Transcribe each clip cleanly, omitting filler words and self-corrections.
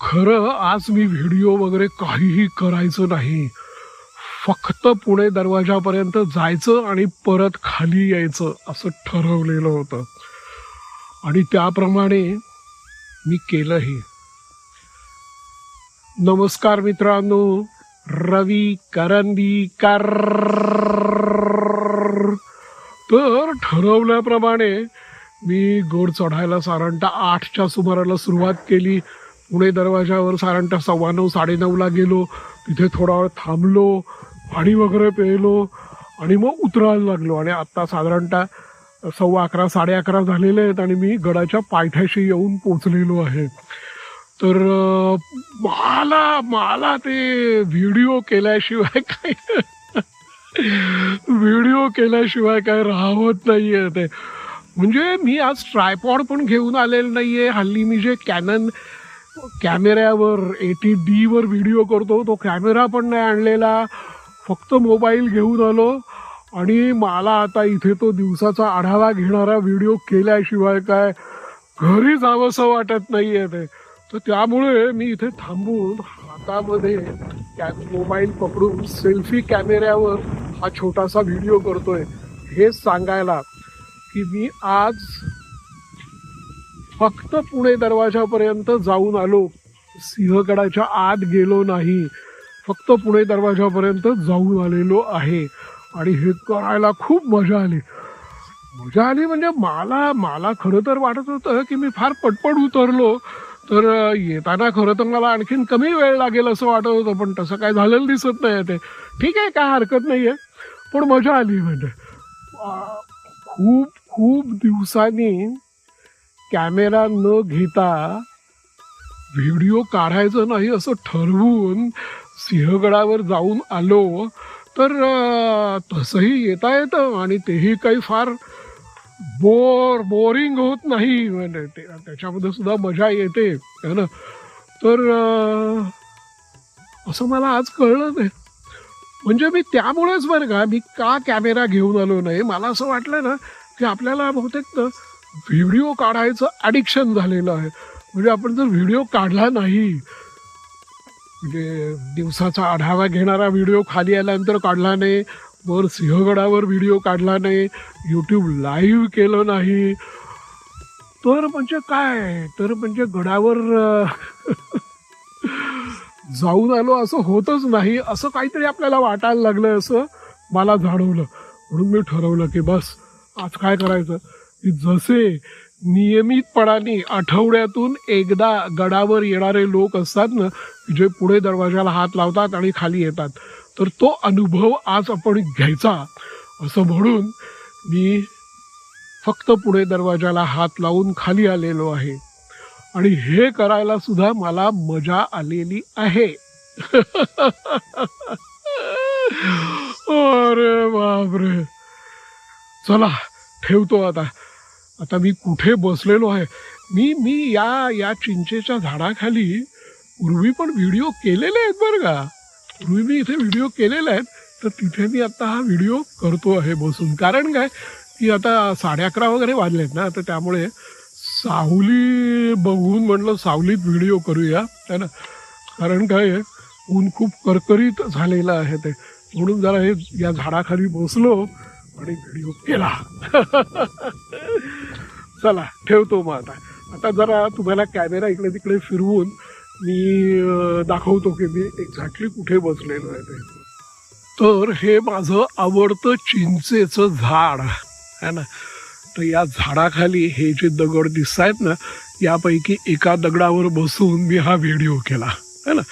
खरं आज मी व्हिडिओ वगैरे काहीही करायचं नाही. फक्त पुणे दरवाजापर्यंत जायचं आणि परत खाली यायचं असं ठरवलेलं होतं आणि त्याप्रमाणे मी केलंही. नमस्कार मित्रांनो, रवी करंदीकर. तर ठरवल्याप्रमाणे मी गड चढायला साधारणतः 8च्या सुमाराला सुरुवात केली. पुणे दरवाजावर साधारणतः 9:15 9:30ला गेलो. तिथे थोडा वेळ थांबलो, पाणी वगैरे प्यायलो आणि मग उतरायला लागलो. आणि आत्ता साधारणतः 11:15 11:30 झालेले आहेत आणि मी गडाच्या पायथ्याशी येऊन पोचलेलो आहे. तर मला ते व्हिडिओ केल्याशिवाय काय राहत नाहीये ते. म्हणजे मी आज ट्रायपॉड पण घेऊन आलेलं नाहीये. हल्ली मी जे कॅनन कॅमेऱ्यावर 80D वर व्हिडिओ करतो तो कॅमेरा पण नाही आणलेला. फक्त मोबाईल घेऊन आलो आणि मला आता इथे तो दिवसाचा आढावा घेणारा व्हिडिओ केल्याशिवाय काय घरी जावंसं वाटत नाहीये ते. तर त्यामुळे मी इथे थांबून हातामध्ये मोबाईल पकडून सेल्फी कॅमेऱ्यावर हा छोटासा व्हिडिओ करतोय. हेच सांगायला की मी आज फक्त पुणे दरवाजापर्यंत जाऊन आलो, सिंहगडाच्या आत गेलो नाही. फक्त पुणे दरवाजापर्यंत जाऊन आलेलो आहे आणि हे करायला खूप मजा आली. म्हणजे मला खरं तर वाटत होतं की मी फार पटपट उतरलो तर येताना खरं तर मला आणखीन कमी वेळ लागेल असं वाटत होतं, पण तसं काय झालेलं दिसत नाही ते. ठीक आहे, काय हरकत नाही आहे, पण मजा आली. म्हणजे खूप दिवसांनी कॅमेरा न घेता व्हिडिओ काढायचं नाही असं ठरवून सिंहगडावर जाऊन आलो. तर तसंही येता येतं आणि तेही काही फार बोरिंग होत नाही. म्हणजे त्याच्यामध्ये सुद्धा मजा येते है ना. तर असं मला आज कळलं नाही. म्हणजे मी त्यामुळेच बरं का मी का कॅमेरा घेऊन आलो नाही. मला असं वाटलं ना की आपल्याला बहुतेक व्हिडिओ काढायचं ॲडिक्शन झालेलं आहे. म्हणजे आपण जर व्हिडिओ काढला नाही, म्हणजे दिवसाचा आढावा घेणारा व्हिडिओ खाली आल्यानंतर काढला नाही, वर सिंहगडावर व्हिडिओ काढला नाही, यूट्यूब लाईव्ह केलं नाही, तर म्हणजे काय, तर म्हणजे गडावर जाऊन आलो असं होतच नाही. असं काहीतरी आपल्याला वाटायला लागलं असं मला जाणवलं. म्हणून मी ठरवलं की बस आज काय करायचं की जसे नियमितपणाने आठवड्यातून एकदा गडावर येणारे लोक असतात ना, जे पुढे दरवाजाला हात लावतात आणि खाली येतात, तर तो अनुभव आज आपण घ्यायचा असं म्हणून मी फक्त पुढे दरवाजाला हात लावून खाली आलेलो आहे. आणि हे करायला सुद्धा मला मजा आलेली आहे. अरे बापरे. चला ठेवतो आता मी कुठे बसलेलो आहे. मी या चिंचेच्या झाडाखाली पूर्वी पण व्हिडिओ केलेले आहेत बरं का. पूर्वी मी इथे व्हिडिओ केलेले आहेत. तर तिथे मी आता हा व्हिडिओ करतो आहे बसून. कारण काय की आता 11:30 वगैरे वाजलेत ना, तर त्यामुळे सावली बघून म्हटलं सावलीत व्हिडिओ करूया है ना. कारण काय ऊन खूप करकरीत झालेलं आहे ते. म्हणून जरा हे या झाडाखाली बसलो आणि व्हिडिओ केला. चला ठेवतो मग आता जरा तुम्हाला कॅमेरा इकडे तिकडे फिरवून मी दाखवतो की मी एक्झॅक्टली कुठे बसलेलो आहे ते. तर हे माझं आवडतं चिंचेचं झाड आहे ना. तर या झाडाखाली हे जे दगड दिसत आहेत ना, यापैकी एका दगडावर बसून मी हा व्हिडिओ केला है ना.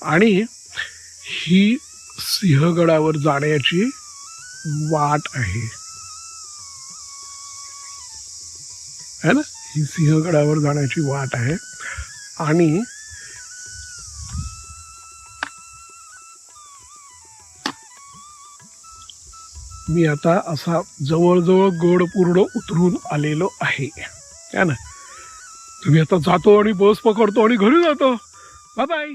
आणि ही सिंहगडावर जाण्याची वाट आहे है ना. ही सिंहगडावर जाण्याची वाट आहे आणि मी आता असा जवळजवळ गड पूर्ण उतरून आलेलो आहे है ना. तुम्ही आता जातो आणि बस पकडतो आणि घरी जातो. Bye bye.